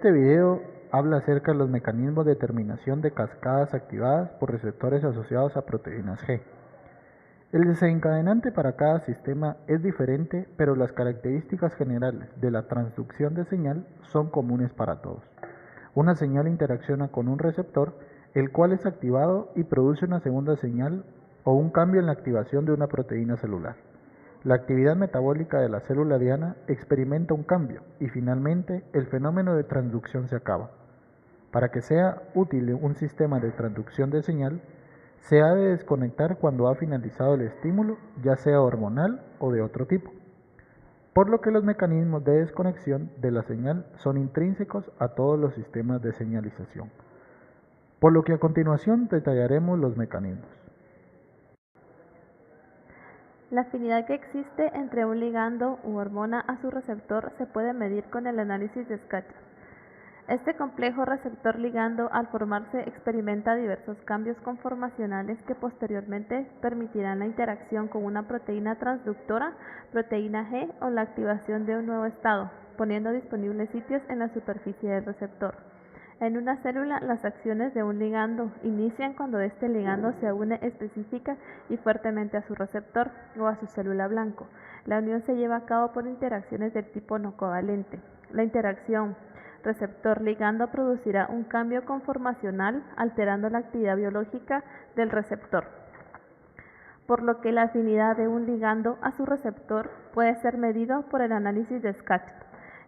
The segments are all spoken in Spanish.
Este video habla acerca de los mecanismos de determinación de cascadas activadas por receptores asociados a proteínas G. El desencadenante para cada sistema es diferente, pero las características generales de la transducción de señal son comunes para todos. Una señal interacciona con un receptor, el cual es activado y produce una segunda señal o un cambio en la activación de una proteína celular. La actividad metabólica de la célula diana experimenta un cambio y finalmente el fenómeno de transducción se acaba. Para que sea útil un sistema de transducción de señal, se ha de desconectar cuando ha finalizado el estímulo, ya sea hormonal o de otro tipo, por lo que los mecanismos de desconexión de la señal son intrínsecos a todos los sistemas de señalización, por lo que a continuación detallaremos los mecanismos. La afinidad que existe entre un ligando u hormona a su receptor se puede medir con el análisis de Scatchard. Este complejo receptor-ligando al formarse experimenta diversos cambios conformacionales que posteriormente permitirán la interacción con una proteína transductora, proteína G o la activación de un nuevo estado, poniendo disponibles sitios en la superficie del receptor. En una célula, las acciones de un ligando inician cuando este ligando se une específica y fuertemente a su receptor o a su célula blanco. La unión se lleva a cabo por interacciones del tipo no covalente. La interacción receptor-ligando producirá un cambio conformacional alterando la actividad biológica del receptor, por lo que la afinidad de un ligando a su receptor puede ser medido por el análisis de Scatchard,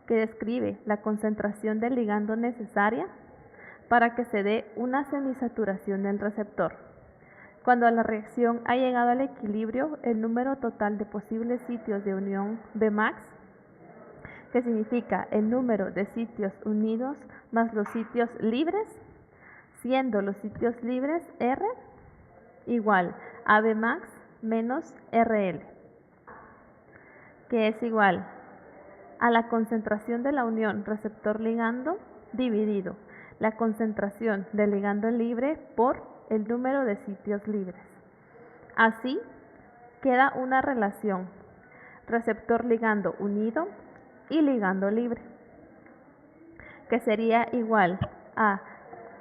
que describe la concentración del ligando necesaria para que se dé una semisaturación del receptor. Cuando la reacción ha llegado al equilibrio, el número total de posibles sitios de unión Vmax, que significa el número de sitios unidos más los sitios libres, siendo los sitios libres R igual a Vmax menos RL, que es igual a la concentración de la unión receptor-ligando dividido la concentración del ligando libre por el número de sitios libres. Así queda una relación receptor-ligando unido y ligando libre, que sería igual a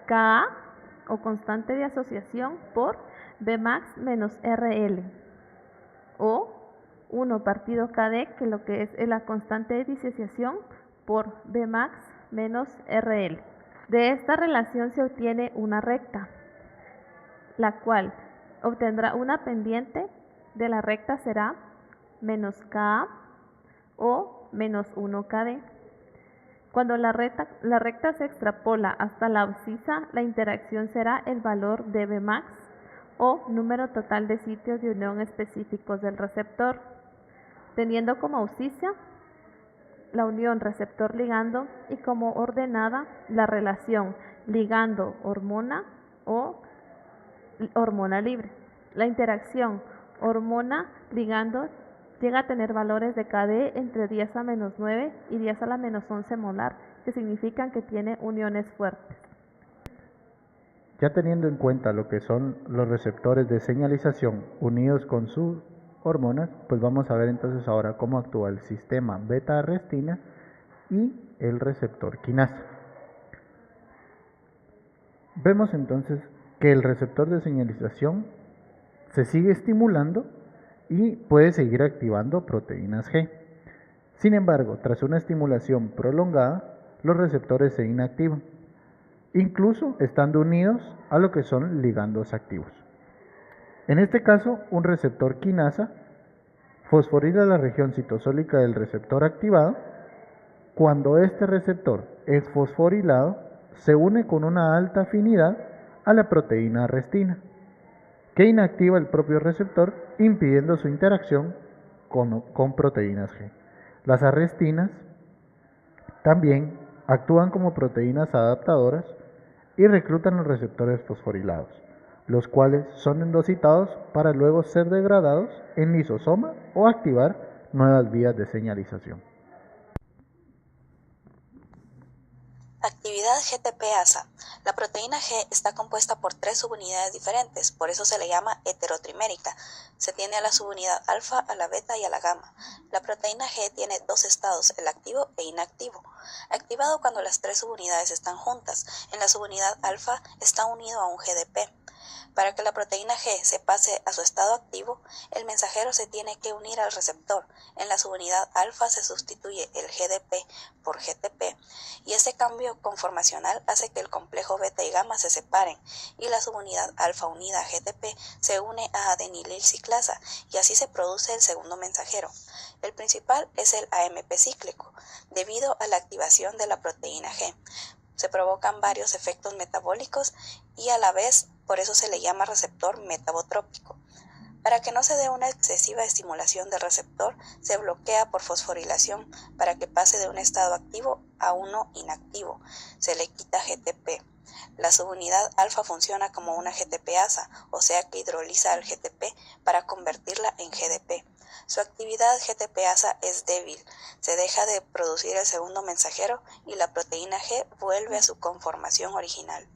Ka o constante de asociación por Vmax menos RL, o 1 partido KD, que lo que es la constante de disociación por Vmax menos RL. De esta relación se obtiene una recta, la cual obtendrá una pendiente de la recta será menos Ka o menos 1 KD. Cuando la recta se extrapola hasta la abscisa, la interacción será el valor de Vmax o número total de sitios de unión específicos del receptor, teniendo como abscisa la unión receptor-ligando y como ordenada la relación ligando-hormona o hormona libre. La interacción hormona-ligando llega a tener valores de KD entre 10 a menos 9 y 10 a la menos 11 molar, que significan que tiene uniones fuertes. Ya teniendo en cuenta lo que son los receptores de señalización unidos con sus hormonas, pues vamos a ver entonces ahora cómo actúa el sistema beta-arrestina y el receptor quinasa. Vemos entonces que el receptor de señalización se sigue estimulando y puede seguir activando proteínas G. Sin embargo, tras una estimulación prolongada, los receptores se inactivan, incluso estando unidos a lo que son ligandos activos. En este caso, un receptor quinasa fosforila la región citosólica del receptor activado. Cuando este receptor es fosforilado, se une con una alta afinidad a la proteína arrestina, que inactiva el propio receptor, impidiendo su interacción con proteínas G. Las arrestinas también actúan como proteínas adaptadoras y reclutan los receptores fosforilados, los cuales son endocitados para luego ser degradados en lisosoma o activar nuevas vías de señalización. Actividad GTP-ASA. La proteína G está compuesta por 3 subunidades diferentes, por eso se le llama heterotrimérica. Se tiene a la subunidad alfa, a la beta y a la gamma. La proteína G tiene 2 estados, el activo e inactivo. Activado cuando las 3 subunidades están juntas. En la subunidad alfa está unido a un GDP. Para que la proteína G se pase a su estado activo, el mensajero se tiene que unir al receptor. En la subunidad alfa se sustituye el GDP por GTP y ese cambio conformacional hace que el complejo beta y gamma se separen y la subunidad alfa unida a GTP se une a adenilil ciclasa y así se produce el segundo mensajero. El principal es el AMP cíclico, debido a la activación de la proteína G. Se provocan varios efectos metabólicos y a la vez por eso se le llama receptor metabotrópico. Para que no se dé una excesiva estimulación del receptor, se bloquea por fosforilación para que pase de un estado activo a uno inactivo. Se le quita GTP. La subunidad alfa funciona como una GTP-ASA, o sea que hidroliza al GTP para convertirla en GDP. Su actividad GTP-ASA es débil, se deja de producir el segundo mensajero y la proteína G vuelve a su conformación original.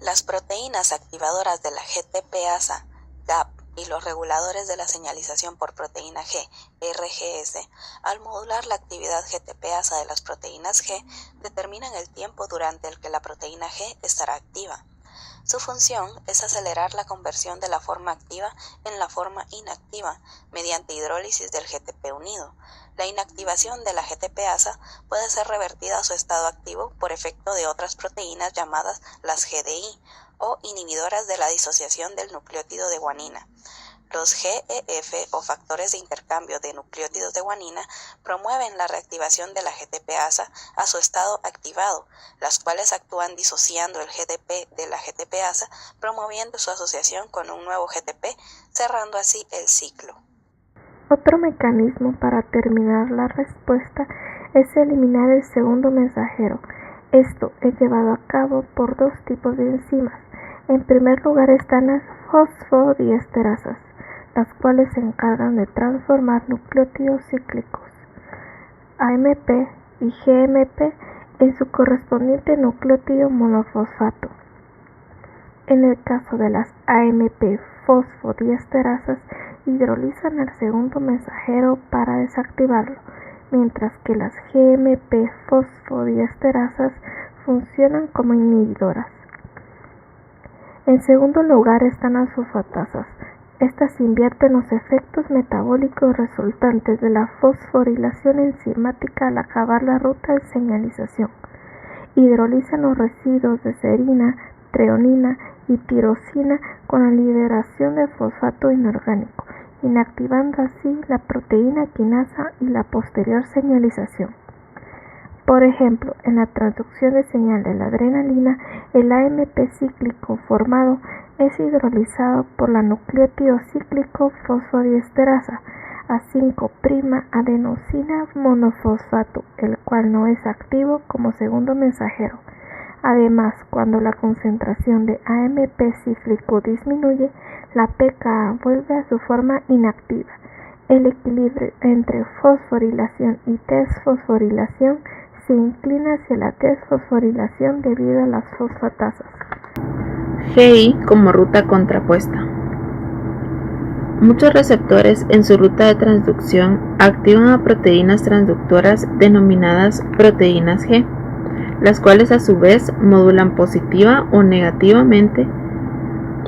Las proteínas activadoras de la GTP-ASA, GAP, y los reguladores de la señalización por proteína G, RGS, al modular la actividad GTP-ASA de las proteínas G, determinan el tiempo durante el que la proteína G estará activa. Su función es acelerar la conversión de la forma activa en la forma inactiva mediante hidrólisis del GTP unido. La inactivación de la GTP-ASA puede ser revertida a su estado activo por efecto de otras proteínas llamadas las GDI o inhibidoras de la disociación del nucleótido de guanina. Los GEF o factores de intercambio de nucleótidos de guanina promueven la reactivación de la GTP-ASA a su estado activado, las cuales actúan disociando el GDP de la GTP-ASA, promoviendo su asociación con un nuevo GTP, cerrando así el ciclo. Otro mecanismo para terminar la respuesta es eliminar el segundo mensajero. Esto es llevado a cabo por 2 tipos de enzimas. En primer lugar están las fosfodiesterasas, las cuales se encargan de transformar nucleótidos cíclicos AMP y GMP en su correspondiente nucleótido monofosfato. En el caso de las AMP fosfodiesterasas, hidrolizan al segundo mensajero para desactivarlo, mientras que las GMP fosfodiesterasas funcionan como inhibidoras. En segundo lugar están las fosfatasas. Estas invierten los efectos metabólicos resultantes de la fosforilación enzimática al acabar la ruta de señalización. Hidrolizan los residuos de serina, treonina y tirosina con la liberación de fosfato inorgánico, inactivando así la proteína quinasa y la posterior señalización. Por ejemplo, en la transducción de señal de la adrenalina, el AMP cíclico formado es hidrolizado por la nucleótido cíclico fosfodiesterasa a 5'-adenosina monofosfato, el cual no es activo como segundo mensajero. Además, cuando la concentración de AMP cíclico disminuye, la pKa vuelve a su forma inactiva. El equilibrio entre fosforilación y desfosforilación se inclina hacia la desfosforilación debido a las fosfatasas. GI como ruta contrapuesta. Muchos receptores en su ruta de transducción activan a proteínas transductoras denominadas proteínas G, las cuales a su vez modulan positiva o negativamente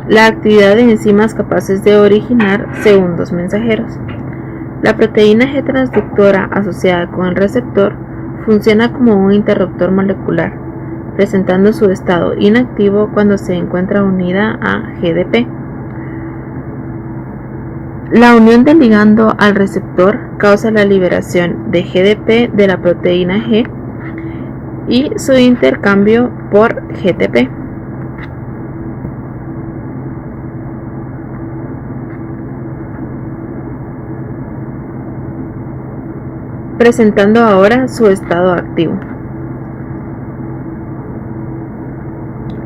la actividad de enzimas capaces de originar segundos mensajeros. La proteína G transductora asociada con el receptor funciona como un interruptor molecular, presentando su estado inactivo cuando se encuentra unida a GDP. La unión del ligando al receptor causa la liberación de GDP de la proteína G y su intercambio por GTP. Presentando ahora su estado activo.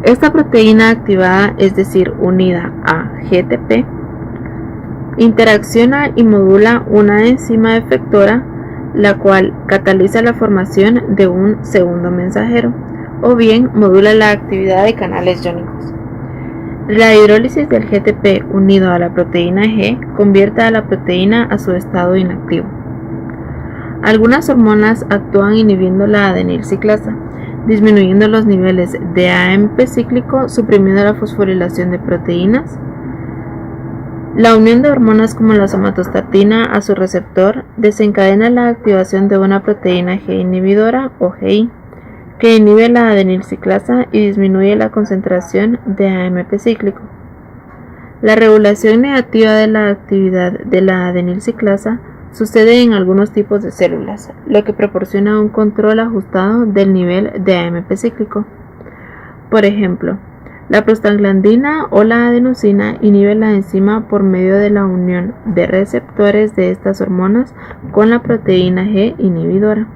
Esta proteína activada, es decir, unida a GTP, interacciona y modula una enzima efectora la cual cataliza la formación de un segundo mensajero, o bien modula la actividad de canales iónicos. La hidrólisis del GTP unido a la proteína G convierte a la proteína a su estado inactivo. Algunas hormonas actúan inhibiendo la adenilciclasa, disminuyendo los niveles de AMP cíclico, suprimiendo la fosforilación de proteínas. La unión de hormonas como la somatostatina a su receptor desencadena la activación de una proteína G inhibidora o GI, que inhibe la adenilciclasa y disminuye la concentración de AMP cíclico. La regulación negativa de la actividad de la adenilciclasa sucede en algunos tipos de células, lo que proporciona un control ajustado del nivel de AMP cíclico. Por ejemplo, la prostaglandina o la adenosina inhibe la enzima por medio de la unión de receptores de estas hormonas con la proteína G inhibidora,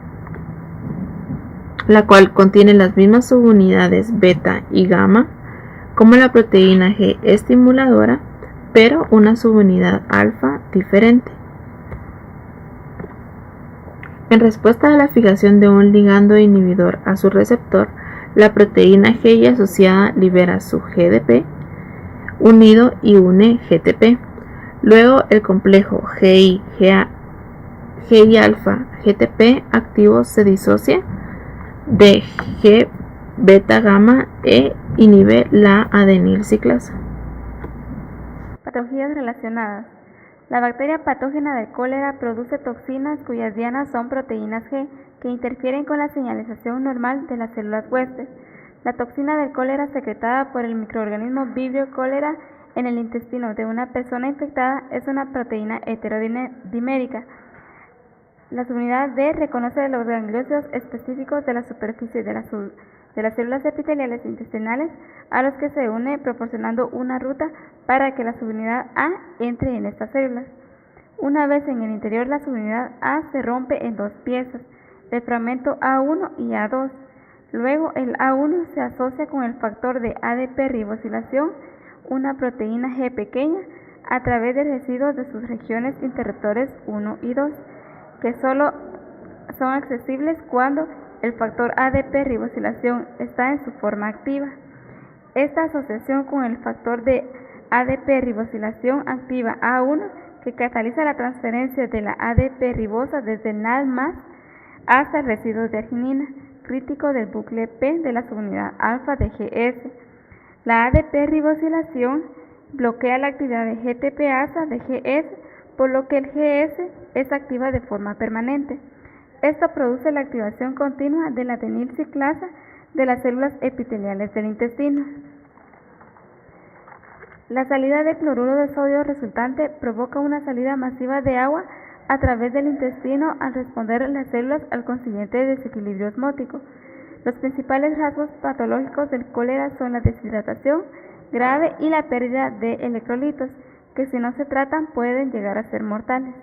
la cual contiene las mismas subunidades beta y gamma como la proteína G estimuladora, pero una subunidad alfa diferente. En respuesta a la fijación de un ligando inhibidor a su receptor, la proteína GI asociada libera su GDP unido y une GTP. Luego el complejo GI-alfa GTP activo se disocia de G beta gamma e inhibe la adenilciclasa. Patologías relacionadas. La bacteria patógena del cólera produce toxinas cuyas dianas son proteínas G que interfieren con la señalización normal de las células huéspedes. La toxina del cólera secretada por el microorganismo Vibrio cholerae en el intestino de una persona infectada es una proteína heterodimérica. La subunidad B reconoce los gangliosidos específicos de la superficie de las células epiteliales intestinales a los que se une, proporcionando una ruta para que la subunidad A entre en estas células. Una vez en el interior, la subunidad A se rompe en dos piezas, el fragmento A1 y A2. Luego el A1 se asocia con el factor de ADP ribosilación, una proteína G pequeña, a través de residuos de sus regiones interruptores 1 y 2, que solo son accesibles cuando el factor ADP ribosilación está en su forma activa. Esta asociación con el factor de ADP ribosilación activa A1, que cataliza la transferencia de la ADP ribosa desde el NAD+ hasta el residuo de arginina, crítico del bucle P de la subunidad alfa de GS. La ADP ribosilación bloquea la actividad de GTPasa de GS, por lo que el GS es activa de forma permanente. Esto produce la activación continua de la adenilciclasa de las células epiteliales del intestino. La salida de cloruro de sodio resultante provoca una salida masiva de agua a través del intestino al responder las células al consiguiente desequilibrio osmótico. Los principales rasgos patológicos del cólera son la deshidratación grave y la pérdida de electrolitos, que si no se tratan pueden llegar a ser mortales.